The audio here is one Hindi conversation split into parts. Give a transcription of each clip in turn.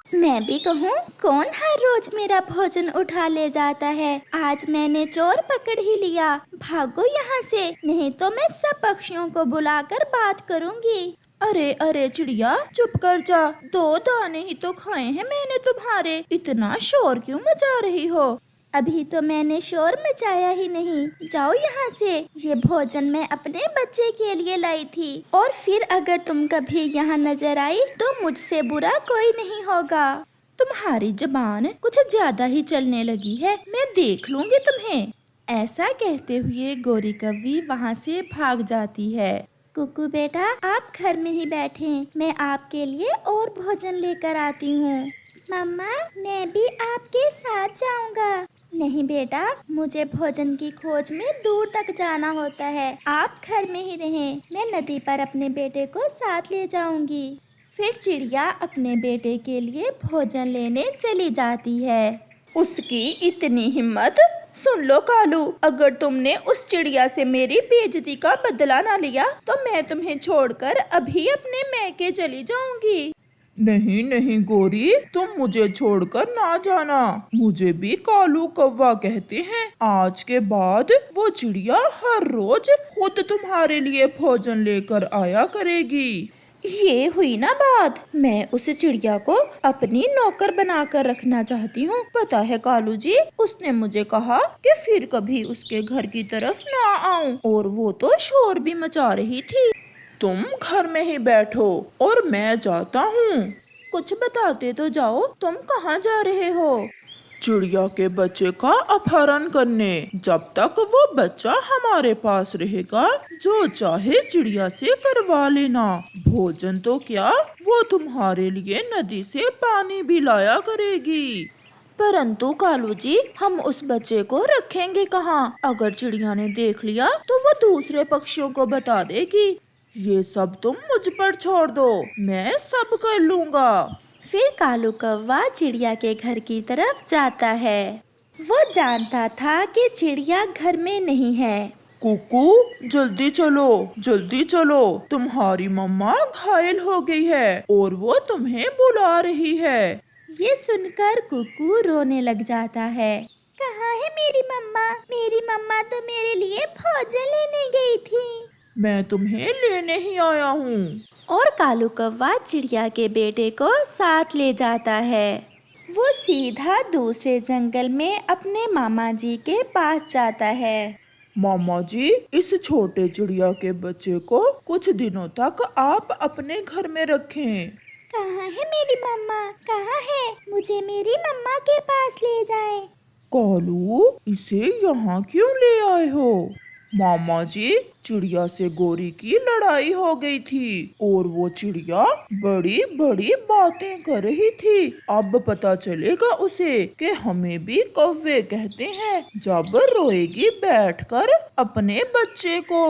मैं भी कहूँ, कौन हर रोज मेरा भोजन उठा ले जाता है। आज मैंने चोर पकड़ ही लिया। भागो यहाँ से, नहीं तो मैं सब पक्षियों को बुलाकर बात करूँगी। अरे अरे चिड़िया, चुप कर जा। 2 दाने ही तो खाए हैं मैंने तुम्हारे, इतना शोर क्यों मचा रही हो? अभी तो मैंने शोर मचाया ही नहीं। जाओ यहाँ से, ये भोजन मैं अपने बच्चे के लिए लाई थी। और फिर अगर तुम कभी यहाँ नजर आई तो मुझसे बुरा कोई नहीं होगा। तुम्हारी जबान कुछ ज्यादा ही चलने लगी है, मैं देख लूंगी तुम्हें। ऐसा कहते हुए गोरी कौवी वहाँ से भाग जाती है। कुकू बेटा, आप घर में ही बैठें, मैं आपके लिए और भोजन लेकर आती हूँ। मम्मा, मैं भी आपके साथ जाऊंगा। नहीं बेटा, मुझे भोजन की खोज में दूर तक जाना होता है। आप घर में ही रहें, मैं नदी पर अपने बेटे को साथ ले जाऊंगी। फिर चिड़िया अपने बेटे के लिए भोजन लेने चली जाती है। उसकी इतनी हिम्मत! सुन लो कालू, अगर तुमने उस चिड़िया से मेरी बेइज्जती का बदला ना लिया तो मैं तुम्हें छोड़कर अभी अपने मैके चली जाऊंगी। नहीं नहीं गोरी, तुम मुझे छोड़कर ना जाना। मुझे भी कालू कौवा कहते हैं। आज के बाद वो चिड़िया हर रोज खुद तुम्हारे लिए भोजन लेकर आया करेगी। ये हुई ना बात। मैं उस चिड़िया को अपनी नौकर बनाकर रखना चाहती हूँ। पता है कालू जी, उसने मुझे कहा कि फिर कभी उसके घर की तरफ ना आऊं, और वो तो शोर भी मचा रही थी। तुम घर में ही बैठो और मैं जाता हूँ। कुछ बताते तो जाओ, तुम कहाँ जा रहे हो? चिड़िया के बच्चे का अपहरण करने। जब तक वो बच्चा हमारे पास रहेगा, जो चाहे चिड़िया से करवा लेना। भोजन तो क्या, वो तुम्हारे लिए नदी से पानी भी लाया करेगी। परंतु कालू जी, हम उस बच्चे को रखेंगे कहाँ? अगर चिड़िया ने देख लिया तो वो दूसरे पक्षियों को बता देगी। ये सब तुम मुझ पर छोड़ दो, मैं सब कर लूँगा। फिर कालू कौवा चिड़िया के घर की तरफ जाता है। वो जानता था कि चिड़िया घर में नहीं है। कुकू, जल्दी चलो, जल्दी चलो। तुम्हारी मम्मा घायल हो गई है और वो तुम्हें बुला रही है। ये सुनकर कुकू रोने लग जाता है। कहाँ है मेरी मम्मा? मेरी मम्मा तो मेरे लिए भोजन लेने गई थी। मैं तुम्हें लेने ही आया हूँ। और कालू कौवा चिड़िया के बेटे को साथ ले जाता है। वो सीधा दूसरे जंगल में अपने मामा जी के पास जाता है। मामा जी, इस छोटे चिड़िया के बच्चे को कुछ दिनों तक आप अपने घर में रखें। कहाँ है मेरी मम्मा? कहाँ है? मुझे मेरी मम्मा के पास ले जाएं। कालू, इसे यहाँ क्यों ले आए हो? मामा जी, चिड़िया से गोरी की लड़ाई हो गई थी और वो चिड़िया बड़ी बड़ी बातें कर रही थी। अब पता चलेगा उसे कि हमें भी कौवे कहते हैं जब रोएगी बैठकर अपने बच्चे को।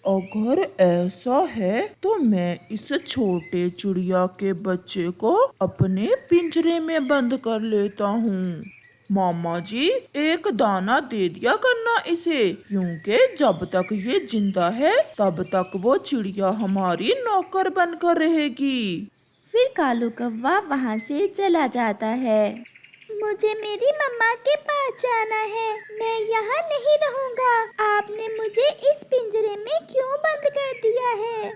अगर ऐसा है तो मैं इस छोटे चिड़िया के बच्चे को अपने पिंजरे में बंद कर लेता हूँ। मामा जी, एक दाना दे दिया करना इसे, क्योंकि जब तक ये जिंदा है तब तक वो चिड़िया हमारी नौकर बनकर रहेगी। फिर कालू कौवा वहाँ से चला जाता है। मुझे मेरी मम्मा के पास जाना है, मैं यहाँ नहीं रहूँगा। आपने मुझे इस पिंजरे में क्यों बंद कर दिया है?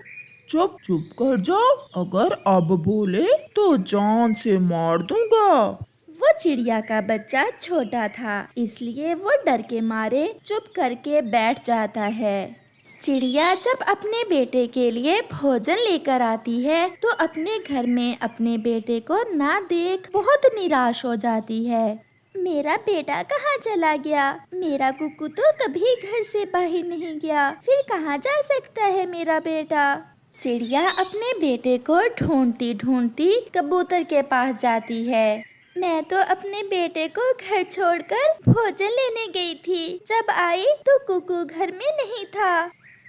चुप चुप कर जाओ, अगर अब बोले तो जान से मार दूंगा। वो चिड़िया का बच्चा छोटा था, इसलिए वो डर के मारे चुप करके बैठ जाता है। चिड़िया जब अपने बेटे के लिए भोजन लेकर आती है तो अपने घर में अपने बेटे को ना देख बहुत निराश हो जाती है। मेरा बेटा कहाँ चला गया? मेरा कुकू तो कभी घर से बाहर नहीं गया, फिर कहाँ जा सकता है मेरा बेटा? चिड़िया अपने बेटे को ढूंढती ढूंढती कबूतर के पास जाती है। मैं तो अपने बेटे को घर छोड़कर भोजन लेने गई थी, जब आई तो कुकू घर में नहीं था।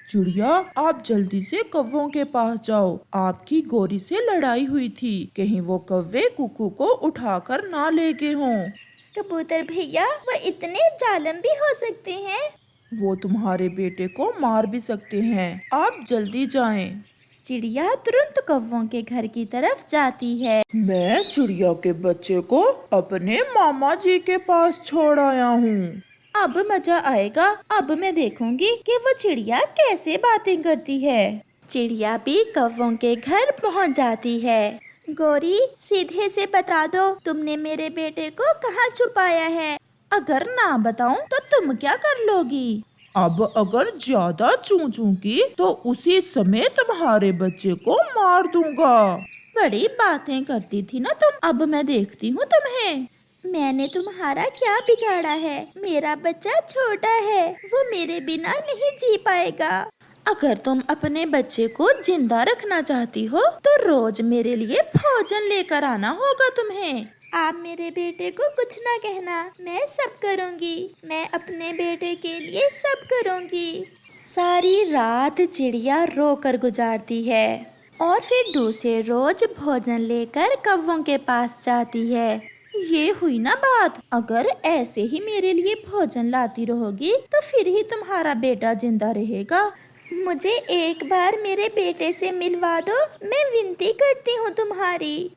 चिड़िया, आप जल्दी से कौवों के पास जाओ। आपकी गोरी से लड़ाई हुई थी, कहीं वो कौवे कुकू को उठाकर ना ले गए हों। कबूतर भैया, वो इतने जालिम भी हो सकते हैं? वो तुम्हारे बेटे को मार भी सकते हैं। आप जल्दी जाएं। चिड़िया तुरंत कौवों के घर की तरफ जाती है। मैं चिड़िया के बच्चे को अपने मामा जी के पास छोड़ आया हूँ। अब मजा आएगा। अब मैं देखूंगी कि वो चिड़िया कैसे बातें करती है। चिड़िया भी कौवों के घर पहुंच जाती है। गौरी, सीधे से बता दो, तुमने मेरे बेटे को कहाँ छुपाया है? अगर ना बताऊं तो तुम क्या कर लोगी? अब अगर ज्यादा चूकी तो उसी समय तुम्हारे बच्चे को मार दूंगा। बड़ी बातें करती थी ना तुम, अब मैं देखती हूँ तुम्हें। मैंने तुम्हारा क्या बिगाड़ा है? मेरा बच्चा छोटा है, वो मेरे बिना नहीं जी पाएगा। अगर तुम अपने बच्चे को जिंदा रखना चाहती हो तो रोज मेरे लिए भोजन लेकर आना होगा तुम्हें। आप मेरे बेटे को कुछ ना कहना, मैं सब करूँगी। मैं अपने बेटे के लिए सब करूँगी। सारी रात चिड़िया रोकर गुजारती है और फिर दूसरे रोज भोजन लेकर कौवों के पास जाती है। ये हुई ना बात, अगर ऐसे ही मेरे लिए भोजन लाती रहोगी तो फिर ही तुम्हारा बेटा जिंदा रहेगा। मुझे एक बार मेरे बेटे से मिलवा दो, मैं विनती करती हूँ तुम्हारी।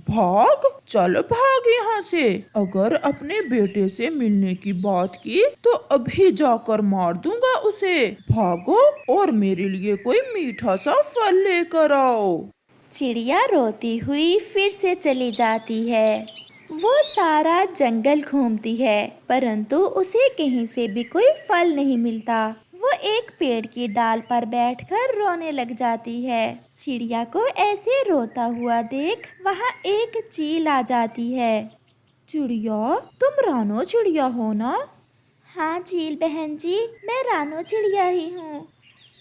भाग, चल भाग यहाँ से। अगर अपने बेटे से मिलने की बात की तो अभी जाकर मार दूंगा उसे। भागो और मेरे लिए कोई मीठा सा फल लेकर आओ। चिड़िया रोती हुई फिर से चली जाती है। वो सारा जंगल घूमती है परंतु उसे कहीं से भी कोई फल नहीं मिलता। वो एक पेड़ की डाल पर बैठकर रोने लग जाती है। चिड़िया को ऐसे रोता हुआ देख वहाँ एक चील आ जाती है। चिड़िया, तुम रानो चिड़िया हो ना? हाँ चील बहन जी, मैं रानो चिड़िया ही हूँ।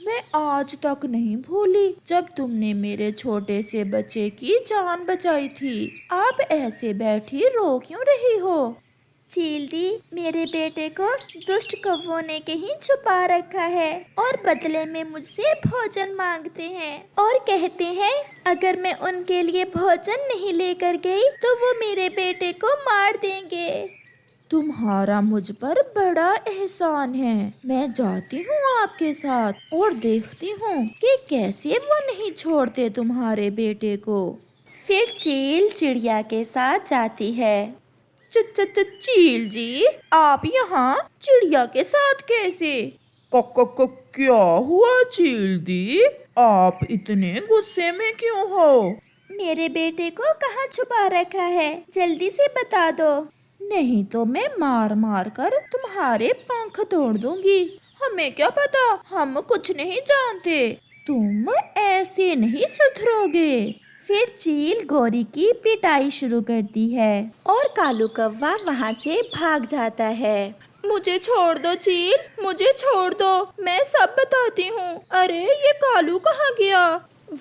मैं आज तक नहीं भूली जब तुमने मेरे छोटे से बच्चे की जान बचाई थी। आप ऐसे बैठी रो क्यों रही हो? चील दी, मेरे बेटे को दुष्ट कौवों ने कहीं छुपा रखा है और बदले में मुझसे भोजन मांगते हैं और कहते हैं अगर मैं उनके लिए भोजन नहीं लेकर गई तो वो मेरे बेटे को मार देंगे। तुम्हारा मुझ पर बड़ा एहसान है। मैं जाती हूँ आपके साथ और देखती हूँ कि कैसे वो नहीं छोड़ते तुम्हारे बेटे को। फिर चील चिड़िया के साथ जाती है। चील जी, आप यहाँ चिड़िया के साथ कैसे? क्या हुआ चील दी? आप इतने गुस्से में क्यों हो? मेरे बेटे को कहाँ छुपा रखा है, जल्दी से बता दो, नहीं तो मैं मार मार कर तुम्हारे पंख तोड़ दूंगी। हमें क्या पता, हम कुछ नहीं जानते। तुम ऐसे नहीं सुधरोगे। फिर चील गौरी की पिटाई शुरू करती है और कालू कौवा वहाँ से भाग जाता है। मुझे छोड़ दो चील, मुझे छोड़ दो, मैं सब बताती हूँ। अरे ये कालू कहाँ गया?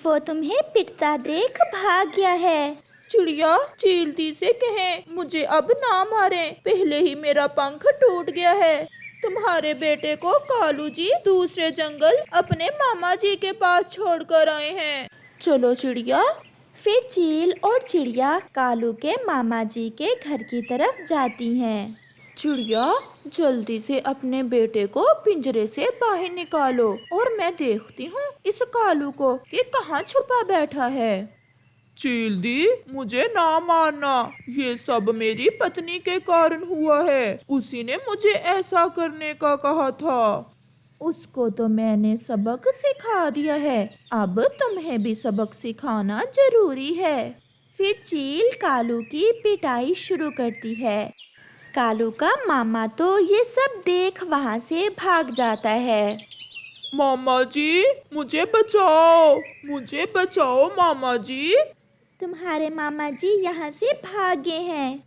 वो तुम्हें पिटता देख भाग गया है। चिड़िया, चीलती से कहें मुझे अब ना मारे, पहले ही मेरा पंख टूट गया है। तुम्हारे बेटे को कालू जी दूसरे जंगल अपने मामा जी के पास छोड़कर आए हैं। चलो चिड़िया। फिर चील और चिड़िया कालू के मामा जी के घर की तरफ जाती हैं। चिड़िया, जल्दी से अपने बेटे को पिंजरे से बाहर निकालो और मैं देखती हूँ इस कालू को कि कहाँ छुपा बैठा है। चील दी, मुझे ना मारना, ये सब मेरी पत्नी के कारण हुआ है। उसी ने मुझे ऐसा करने का कहा था। उसको तो मैंने सबक सिखा दिया है, अब तुम्हें भी सबक सिखाना जरूरी है। फिर चील कालू की पिटाई शुरू करती है। कालू का मामा तो ये सब देख वहाँ से भाग जाता है। मामा जी, मुझे बचाओ, मुझे बचाओ मामा जी। तुम्हारे मामा जी यहाँ से भाग गए हैं।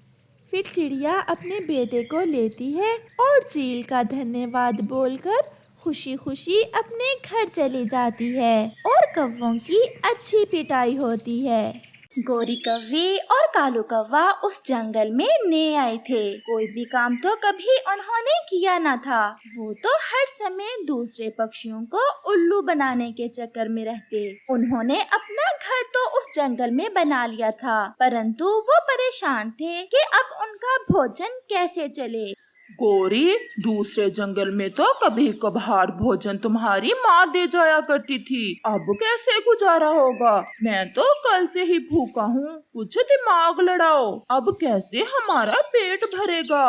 फिर चिड़िया अपने बेटे को लेती है और चील का धन्यवाद बोलकर खुशी खुशी अपने घर चली जाती है और कौवों की अच्छी पिटाई होती है। गौरी कौवे और कालू कौवा उस जंगल में नए आए थे। कोई भी काम तो कभी उन्होंने किया न था। वो तो हर समय दूसरे पक्षियों को उल्लू बनाने के चक्कर में रहते। उन्होंने अपना घर तो उस जंगल में बना लिया था, परंतु वो परेशान थे कि अब उनका भोजन कैसे चले। गौरी, दूसरे जंगल में तो कभी कभार भोजन तुम्हारी माँ दे जाया करती थी, अब कैसे गुजारा होगा? मैं तो कल से ही भूखा हूँ, कुछ दिमाग लड़ाओ, अब कैसे हमारा पेट भरेगा?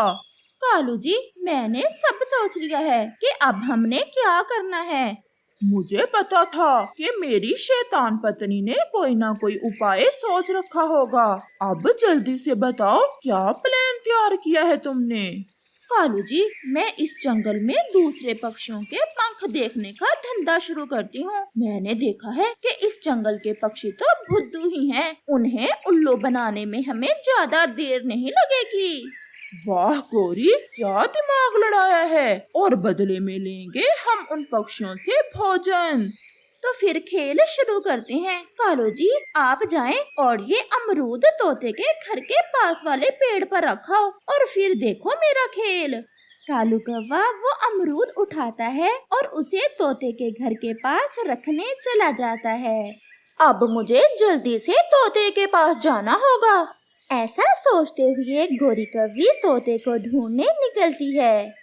कालू जी, मैंने सब सोच लिया है कि अब हमने क्या करना है। मुझे पता था कि मेरी शैतान पत्नी ने कोई ना कोई उपाय सोच रखा होगा। अब जल्दी से बताओ, क्या प्लान तैयार किया है तुमने? कालू जी, मैं इस जंगल में दूसरे पक्षियों के पंख देखने का धंधा शुरू करती हूँ। मैंने देखा है कि इस जंगल के पक्षी तो बुद्धू ही हैं। उन्हें उल्लू बनाने में हमें ज्यादा देर नहीं लगेगी। वाह गौरी, क्या दिमाग लड़ाया है, और बदले में लेंगे हम उन पक्षियों से भोजन। तो फिर खेल शुरू करते हैं। कालू जी, आप जाएं और ये अमरूद तोते के घर के पास वाले पेड़ पर रखाओ और फिर देखो मेरा खेल। कालू कौवा वो अमरूद उठाता है और उसे तोते के घर के पास रखने चला जाता है। अब मुझे जल्दी से तोते के पास जाना होगा। ऐसा सोचते हुए गोरी कौवी तोते को ढूंढने निकलती है।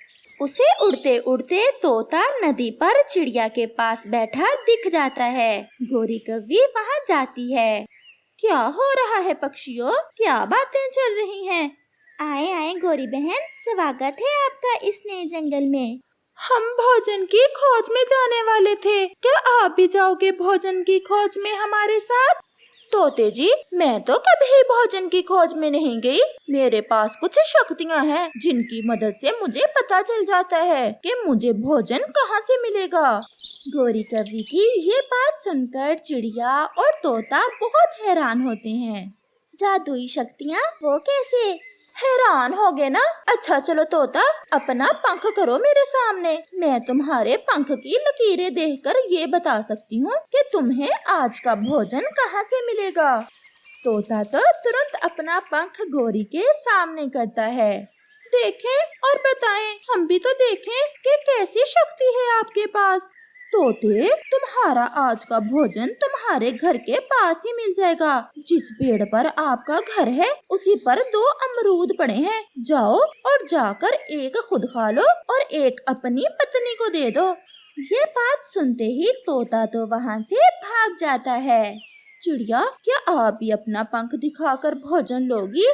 उसे उड़ते उड़ते तोता नदी पर चिड़िया के पास बैठा दिख जाता है। गोरी कौवी वहाँ जाती है। क्या हो रहा है पक्षियों, क्या बातें चल रही हैं? आए आए गोरी बहन, स्वागत है आपका इस नए जंगल में। हम भोजन की खोज में जाने वाले थे, क्या आप भी जाओगे भोजन की खोज में हमारे साथ? तोते जी, मैं तो कभी भोजन की खोज में नहीं गई। मेरे पास कुछ शक्तियाँ हैं जिनकी मदद से मुझे पता चल जाता है कि मुझे भोजन कहाँ से मिलेगा। गोरी कौवी की ये बात सुनकर चिड़िया और तोता बहुत हैरान होते हैं। जादुई शक्तियाँ, वो कैसे? हैरान हो गए ना? अच्छा चलो तोता, अपना पंख करो मेरे सामने। मैं तुम्हारे पंख की लकीरें देखकर ये बता सकती हूँ कि तुम्हें आज का भोजन कहाँ से मिलेगा। तोता तो तुरंत अपना पंख गोरी के सामने करता है। देखें और बताएं, हम भी तो देखें कि कैसी शक्ति है आपके पास। तोते, तुम्हारा आज का भोजन तुम्हारे घर के पास ही मिल जाएगा। जिस पेड़ पर आपका घर है उसी पर 2 अमरूद पड़े हैं। जाओ और जाकर एक खुद खा लो और एक अपनी पत्नी को दे दो। ये बात सुनते ही तोता तो वहाँ से भाग जाता है। चिड़िया, क्या आप भी अपना पंख दिखाकर भोजन लोगी?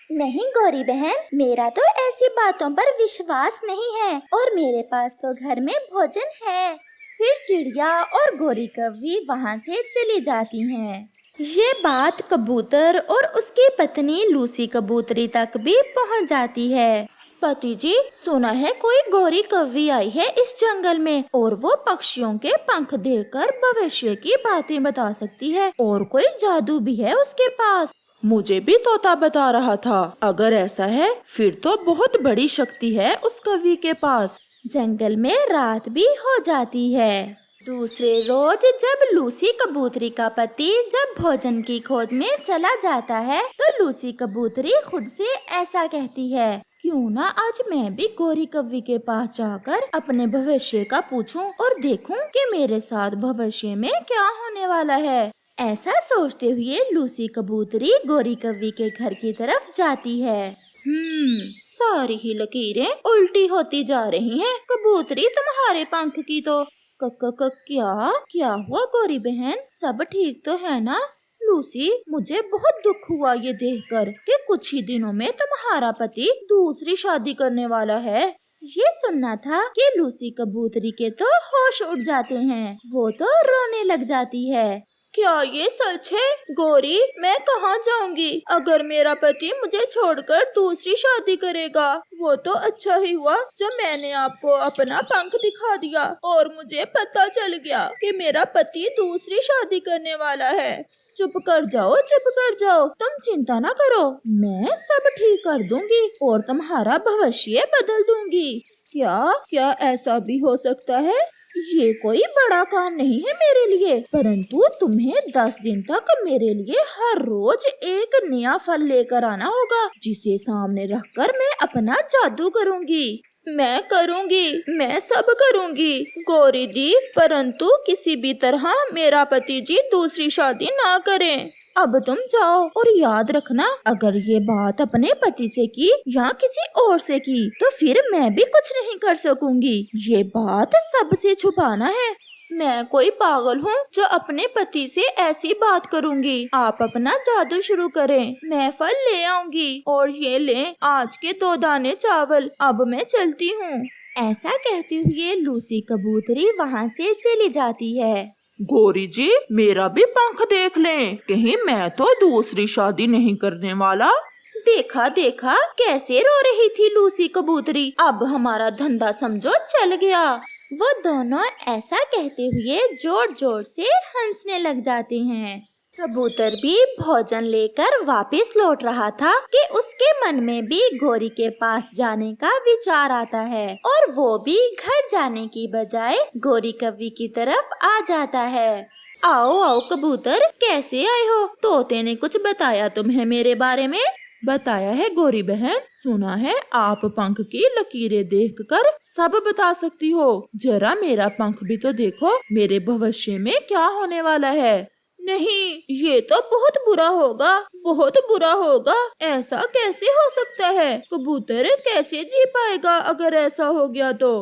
नहीं गोरी बहन, मेरा तो ऐसी बातों पर विश्वास नहीं है और मेरे पास तो घर में भोजन है। फिर चिड़िया और गोरी कौवी वहाँ से चली जाती हैं। ये बात कबूतर और उसकी पत्नी लूसी कबूतरी तक भी पहुँच जाती है। पति जी, सुना है कोई गोरी कौवी आई है इस जंगल में और वो पक्षियों के पंख देखकर भविष्य की बातें बता सकती है और कोई जादू भी है उसके पास। मुझे भी तोता बता रहा था। अगर ऐसा है फिर तो बहुत बड़ी शक्ति है उस कवि के पास। जंगल में रात भी हो जाती है। दूसरे रोज जब लूसी कबूतरी का पति जब भोजन की खोज में चला जाता है तो लूसी कबूतरी खुद से ऐसा कहती है, क्यों ना आज मैं भी गोरी कौवी के पास जाकर अपने भविष्य का पूछूं और देखूं कि मेरे साथ भविष्य में क्या होने वाला है। ऐसा सोचते हुए लूसी कबूतरी गोरी कौवी के घर की तरफ जाती है। सारी ही लकीरें उल्टी होती जा रही हैं। कबूतरी, तुम्हारे पंख की तो क्या हुआ गोरी बहन, सब ठीक तो है ना? लूसी, मुझे बहुत दुख हुआ ये देखकर कि कुछ ही दिनों में तुम्हारा पति दूसरी शादी करने वाला है। ये सुनना था कि लूसी कबूतरी के तो होश उड़ जाते हैं, वो तो रोने लग जाती है। क्या ये सच है गोरी? मैं कहाँ जाऊंगी अगर मेरा पति मुझे छोड़कर दूसरी शादी करेगा? वो तो अच्छा ही हुआ जब मैंने आपको अपना पंख दिखा दिया और मुझे पता चल गया कि मेरा पति दूसरी शादी करने वाला है। चुप कर जाओ, तुम चिंता ना करो, मैं सब ठीक कर दूंगी और तुम्हारा भविष्य बदल दूंगी। क्या ऐसा भी हो सकता है? ये कोई बड़ा काम नहीं है मेरे लिए, परंतु तुम्हें 10 दिन तक मेरे लिए हर रोज एक नया फल लेकर आना होगा, जिसे सामने रखकर मैं अपना जादू करूंगी। मैं सब करूंगी गौरी दी, परंतु किसी भी तरह मेरा पति जी दूसरी शादी ना करें। अब तुम जाओ और याद रखना, अगर ये बात अपने पति से की या किसी और से की तो फिर मैं भी कुछ नहीं कर सकूंगी। ये बात सबसे छुपाना है। मैं कोई पागल हूँ जो अपने पति से ऐसी बात करूंगी। आप अपना जादू शुरू करें, मैं फल ले आऊंगी। और ये लें आज के 2 दाने चावल, अब मैं चलती हूँ। ऐसा कहते हुए लूसी कबूतरी वहाँ से चली जाती है। गौरी जी, मेरा भी पंख देख लें, कहीं मैं तो दूसरी शादी नहीं करने वाला। देखा देखा कैसे रो रही थी लूसी कबूतरी, अब हमारा धंधा समझो चल गया। वो दोनों ऐसा कहते हुए जोर जोर से हंसने लग जाते हैं। कबूतर भी भोजन लेकर वापस लौट रहा था कि उसके मन में भी गौरी के पास जाने का विचार आता है और वो भी घर जाने की बजाय गौरी कव्वी की तरफ आ जाता है। आओ आओ कबूतर, कैसे आए हो? तोते ने कुछ बताया तुम्हें मेरे बारे में? बताया है गौरी बहन, सुना है आप पंख की लकीरें देखकर सब बता सकती हो। जरा मेरा पंख भी तो देखो, मेरे भविष्य में क्या होने वाला है। नहीं, ये तो बहुत बुरा होगा, बहुत बुरा होगा। ऐसा कैसे हो सकता है? कबूतर कैसे जी पाएगा अगर ऐसा हो गया तो?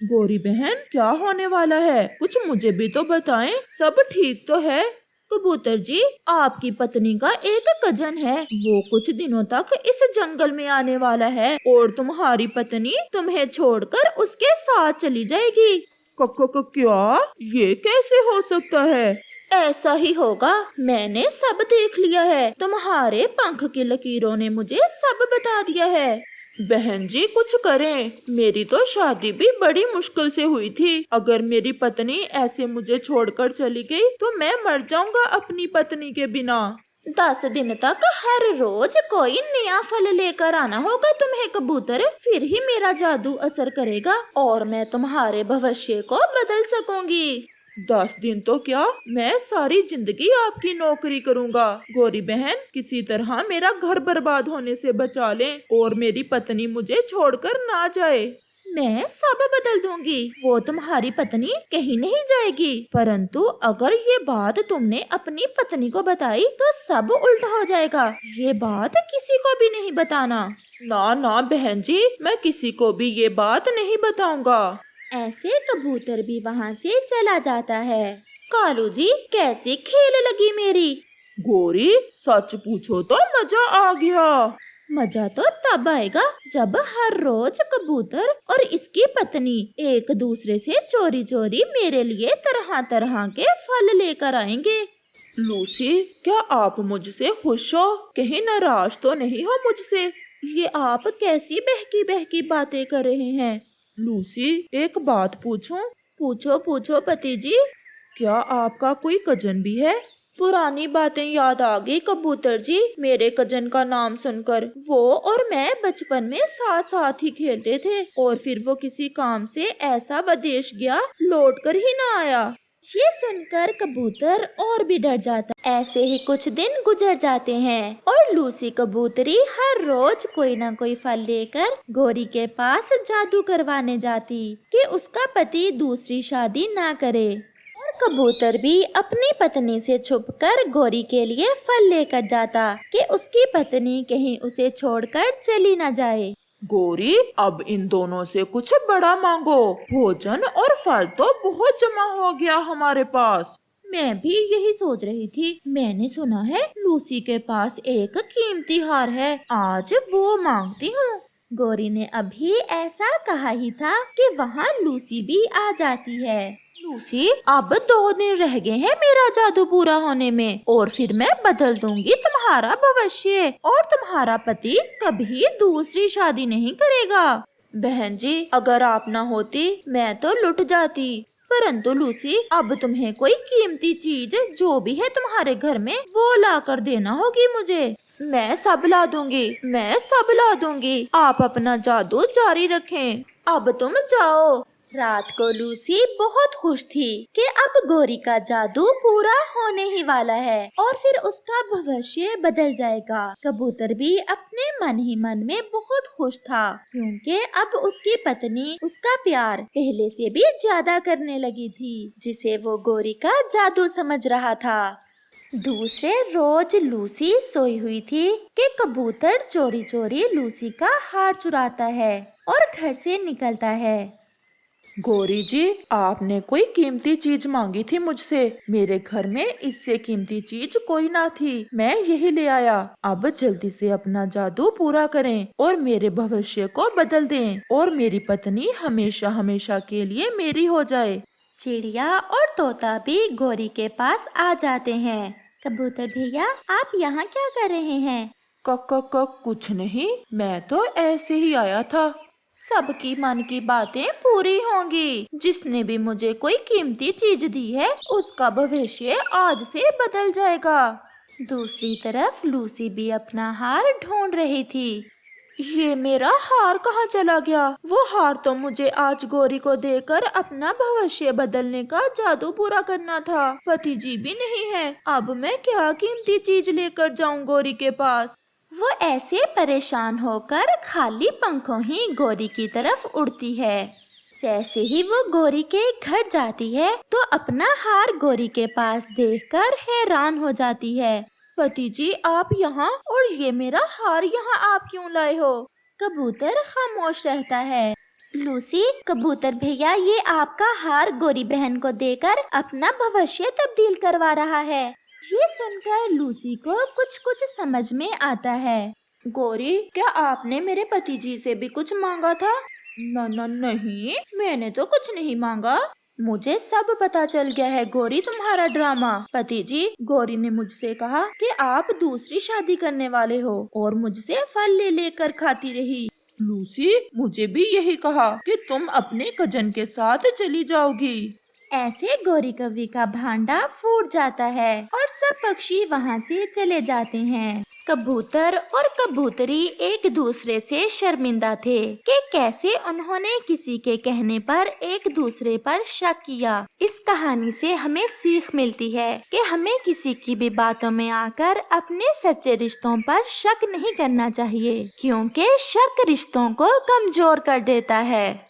गौरी बहन, क्या होने वाला है? कुछ मुझे भी तो बताएं, सब ठीक तो है? कबूतर जी, आपकी पत्नी का एक कजन है, वो कुछ दिनों तक इस जंगल में आने वाला है और तुम्हारी पत्नी तुम्हें छोड़कर उसके साथ चली जाएगी। क्या? ये कैसे हो सकता है? ऐसा ही होगा, मैंने सब देख लिया है। तुम्हारे पंख की लकीरों ने मुझे सब बता दिया है। बहन जी कुछ करें, मेरी तो शादी भी बड़ी मुश्किल से हुई थी। अगर मेरी पत्नी ऐसे मुझे छोड़कर चली गई तो मैं मर जाऊंगा अपनी पत्नी के बिना। 10 दिन तक हर रोज कोई नया फल लेकर आना होगा तुम्हें कबूतर, फिर ही मेरा जादू असर करेगा और मैं तुम्हारे भविष्य को बदल सकूंगी। 10 दिन तो क्या, मैं सारी जिंदगी आपकी नौकरी करूंगा। गौरी बहन, किसी तरह मेरा घर बर्बाद होने से बचा लें और मेरी पत्नी मुझे छोड़कर ना जाए। मैं सब बदल दूंगी, वो तुम्हारी पत्नी कहीं नहीं जाएगी। परंतु अगर ये बात तुमने अपनी पत्नी को बताई तो सब उल्टा हो जाएगा। ये बात किसी को भी नहीं बताना। ना ना बहन जी, मैं किसी को भी ये बात नहीं बताऊंगा। ऐसे कबूतर भी वहाँ से चला जाता है। कालू जी, कैसी खेल लगी मेरी? गौरी, सच पूछो तो मजा आ गया। मजा तो तब आएगा जब हर रोज कबूतर और इसकी पत्नी एक दूसरे से चोरी चोरी मेरे लिए तरह तरह के फल लेकर आएंगे। लूसी, क्या आप मुझसे खुश हो? कहीं नाराज तो नहीं हो मुझसे? ये आप कैसी बहकी बहकी बातें कर रहे हैं? लूसी, एक बात पूछूं? पूछो पूछो पति जी। क्या आपका कोई कजन भी है? पुरानी बातें याद आ गई कबूतर जी। मेरे कजन का नाम सुनकर वो और मैं बचपन में साथ साथ ही खेलते थे और फिर वो किसी काम से ऐसा विदेश गया, लौट कर ही ना आया। ये सुनकर कबूतर और भी डर जाता। ऐसे ही कुछ दिन गुजर जाते हैं और लूसी कबूतरी हर रोज कोई ना कोई फल लेकर गौरी के पास जादू करवाने जाती कि उसका पति दूसरी शादी ना करे। और कबूतर भी अपनी पत्नी से छुपकर गौरी के लिए फल लेकर जाता कि उसकी पत्नी कहीं उसे छोड़कर चली न जाए। गौरी, अब इन दोनों से कुछ बड़ा मांगो। भोजन और फल तो बहुत जमा हो गया हमारे पास। मैं भी यही सोच रही थी। मैंने सुना है लूसी के पास एक कीमती हार है, आज वो मांगती हूँ। गौरी ने अभी ऐसा कहा ही था कि वहाँ लूसी भी आ जाती है। लूसी, अब 2 दिन रह गए हैं मेरा जादू पूरा होने में और फिर मैं बदल दूंगी तुम्हारा भविष्य और तुम्हारा पति कभी दूसरी शादी नहीं करेगा। बहन जी, अगर आप ना होती मैं तो लुट जाती। परंतु लूसी, अब तुम्हें कोई कीमती चीज जो भी है तुम्हारे घर में वो ला कर देना होगी मुझे। मैं सब ला दूंगी, मैं सब ला दूंगी। आप अपना जादू जारी रखें, अब तुम जाओ। रात को लूसी बहुत खुश थी कि अब गौरी का जादू पूरा होने ही वाला है और फिर उसका भविष्य बदल जाएगा। कबूतर भी अपने मन ही मन में बहुत खुश था क्योंकि अब उसकी पत्नी उसका प्यार पहले से भी ज्यादा करने लगी थी, जिसे वो गौरी का जादू समझ रहा था। दूसरे रोज लूसी सोई हुई थी कि कबूतर चोरी चोरी लूसी का हार चुराता है और घर से निकलता है। गौरी जी, आपने कोई कीमती चीज मांगी थी मुझसे। मेरे घर में इससे कीमती चीज कोई ना थी, मैं यही ले आया। अब जल्दी से अपना जादू पूरा करें और मेरे भविष्य को बदल दें और मेरी पत्नी हमेशा हमेशा के लिए मेरी हो जाए। चिड़िया और तोता भी गौरी के पास आ जाते हैं। कबूतर भैया, आप यहाँ क्या कर रहे हैं? कक कुछ नहीं, मैं तो ऐसे ही आया था। सबकी मन की बातें पूरी होंगी। जिसने भी मुझे कोई कीमती चीज दी है उसका भविष्य आज से बदल जाएगा। दूसरी तरफ लूसी भी अपना हार ढूंढ रही थी। ये मेरा हार कहाँ चला गया? वो हार तो मुझे आज गौरी को देकर अपना भविष्य बदलने का जादू पूरा करना था। पति जी भी नहीं है, अब मैं क्या कीमती चीज लेकर जाऊं गौरी के पास? वो ऐसे परेशान होकर खाली पंखों ही गौरी की तरफ उड़ती है। जैसे ही वो गौरी के घर जाती है तो अपना हार गौरी के पास देखकर हैरान हो जाती है। पति जी, आप यहाँ, और ये मेरा हार यहाँ आप क्यों लाए हो? कबूतर खामोश रहता है। लूसी, कबूतर भैया ये आपका हार गौरी बहन को देकर अपना भविष्य तब्दील करवा रहा है। ये सुनकर लूसी को कुछ कुछ समझ में आता है। गौरी, क्या आपने मेरे पति जी से भी कुछ मांगा था? नहीं, मैंने तो कुछ नहीं मांगा। मुझे सब पता चल गया है गौरी, तुम्हारा ड्रामा। पति जी, गौरी ने मुझसे कहा कि आप दूसरी शादी करने वाले हो और मुझसे फल ले लेकर खाती रही। लूसी, मुझे भी यही कहा कि तुम अपने कजन के साथ चली जाओगी। ऐसे गौरी कवि का भांडा फूट जाता है और सब पक्षी वहाँ से चले जाते हैं। कबूतर और कबूतरी एक दूसरे से शर्मिंदा थे कि कैसे उन्होंने किसी के कहने पर एक दूसरे पर शक किया। इस कहानी से हमें सीख मिलती है कि हमें किसी की भी बातों में आकर अपने सच्चे रिश्तों पर शक नहीं करना चाहिए, क्योंकि शक रिश्तों को कमजोर कर देता है।